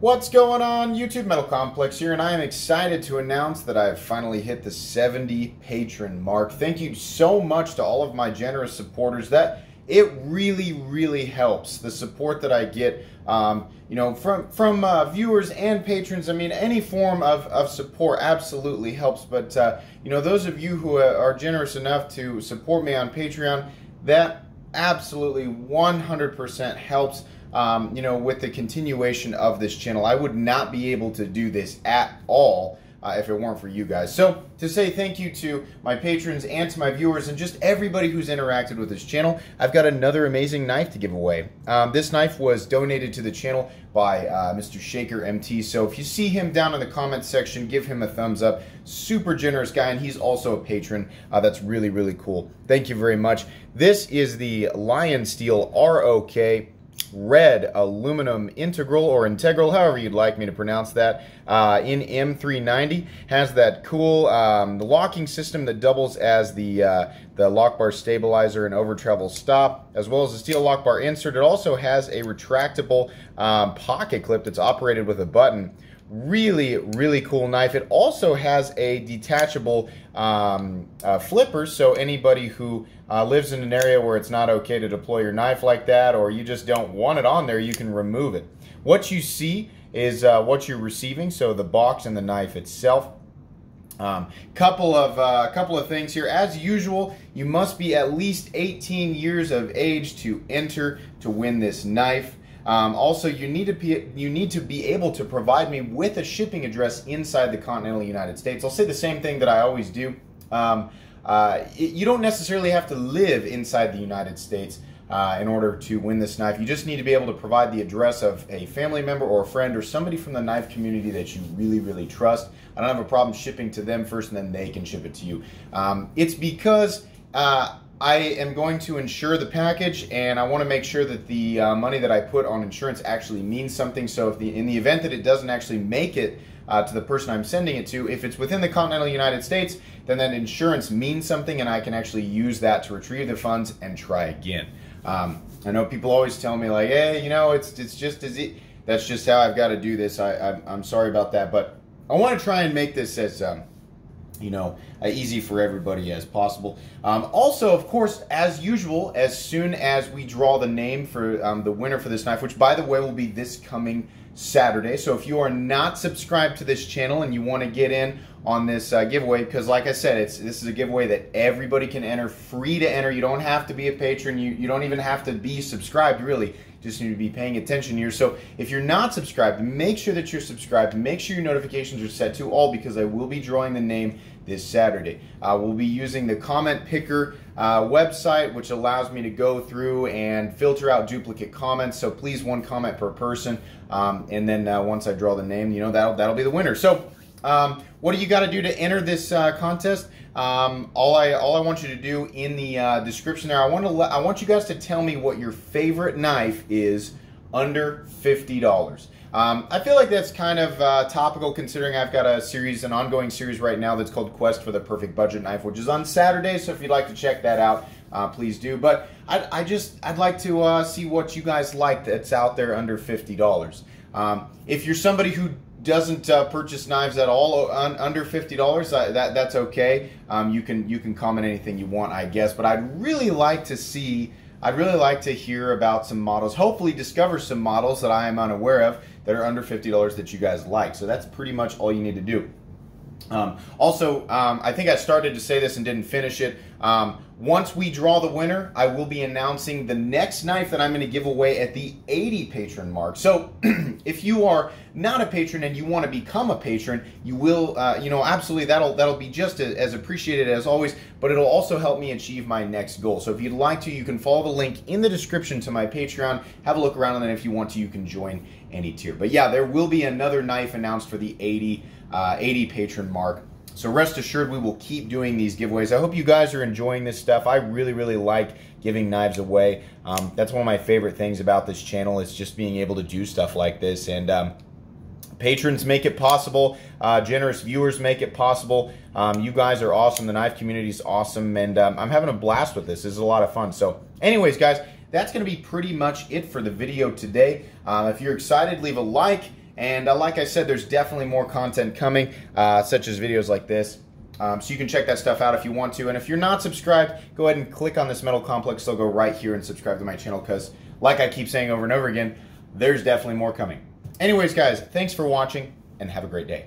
What's going on, YouTube? Metal Complex here, and I am excited to announce that I've finally hit the 70 patron mark. Thank you so much to all of my generous supporters. That it really helps, the support that I get, you know, from viewers and patrons. I mean, any form of support absolutely helps. But you know, those of you who are generous enough to support me on Patreon, that absolutely 100% helps. You know, with the continuation of this channel. I would not be able to do this at all if it weren't for you guys. So to say thank you to my patrons and to my viewers and just everybody who's interacted with this channel, I've got another amazing knife to give away. This knife was donated to the channel by Mr. Shaker MT. So if you see him down in the comments section, give him a thumbs up. Super generous guy, and he's also a patron. That's really cool. Thank you very much. This is the Lionsteel ROK red aluminum integral, however you'd like me to pronounce that, in M390. Has that cool locking system that doubles as the lock bar stabilizer and over travel stop, as well as a steel lock bar insert. It also has a retractable pocket clip that's operated with a button. Really cool knife. It also has a detachable flipper, so anybody who lives in an area where it's not okay to deploy your knife like that, or you just don't want it on there, you can remove it. What you see is what you're receiving, so the box and the knife itself. Couple of things here. As usual, you must be at least 18 years of age to enter to win this knife. Also, you need to be able to provide me with a shipping address inside the continental United States. I'll say the same thing that I always do. You don't necessarily have to live inside the United States in order to win this knife. You just need to be able to provide the address of a family member or a friend or somebody from the knife community that you really trust. I don't have a problem shipping to them first, and then they can ship it to you. It's because I am going to insure the package, and I want to make sure that the money that I put on insurance actually means something. So if in the event that it doesn't actually make it to the person I'm sending it to, if it's within the continental United States, then that insurance means something, and I can actually use that to retrieve the funds and try again. I know people always tell me like, hey, you know, it's just as that's just how I've got to do this. I'm sorry about that, but I want to try and make this as you know, easy for everybody as possible. Also, of course, as usual, as soon as we draw the name for the winner for this knife, which by the way will be this coming Saturday. So if you are not subscribed to this channel and you want to get in on this giveaway, because like I said, this is a giveaway that everybody can enter, free to enter. You don't have to be a patron. You don't even have to be subscribed, really. Just need to be paying attention here. So if you're not subscribed, make sure that you're subscribed. Make sure your notifications are set to all, because I will be drawing the name this Saturday. We'll be using the comment picker website, which allows me to go through and filter out duplicate comments. So please, one comment per person, and then once I draw the name, you know, that'll be the winner. So what do you got to do to enter this contest? All I want you to do in the description there, I want you guys to tell me what your favorite knife is under $50. I feel like that's kind of topical, considering I've got an ongoing series right now that's called Quest for the Perfect Budget Knife, which is on Saturday. So if you'd like to check that out, please do. But I'd like to see what you guys like that's out there under $50. If you're somebody who doesn't purchase knives at all under $50, that's okay. You can comment anything you want, I guess. But I'd really like to hear about some models, hopefully discover some models that I am unaware of that are under $50 that you guys like. So that's pretty much all you need to do. Also, I think I started to say this and didn't finish it. Once we draw the winner, I will be announcing the next knife that I'm going to give away at the 80 patron mark. So if you are not a patron and you want to become a patron, you will, you know, absolutely, that'll be just as appreciated as always, but it'll also help me achieve my next goal. So if you'd like to, you can follow the link in the description to my Patreon, have a look around, and then if you want to, you can join any tier. But yeah, there will be another knife announced for the 80 patron mark. So rest assured, we will keep doing these giveaways. I hope you guys are enjoying this stuff. I really like giving knives away. That's one of my favorite things about this channel, is just being able to do stuff like this. And patrons make it possible. Generous viewers make it possible. You guys are awesome. The knife community is awesome. And I'm having a blast with this. This is a lot of fun. So anyways, guys, that's going to be pretty much it for the video today. If you're excited, leave a like. And like I said, there's definitely more content coming, such as videos like this. So you can check that stuff out if you want to. And if you're not subscribed, go ahead and click on this Metal Complex logo right here and subscribe to my channel, because like I keep saying over and over again, there's definitely more coming. Anyways, guys, thanks for watching and have a great day.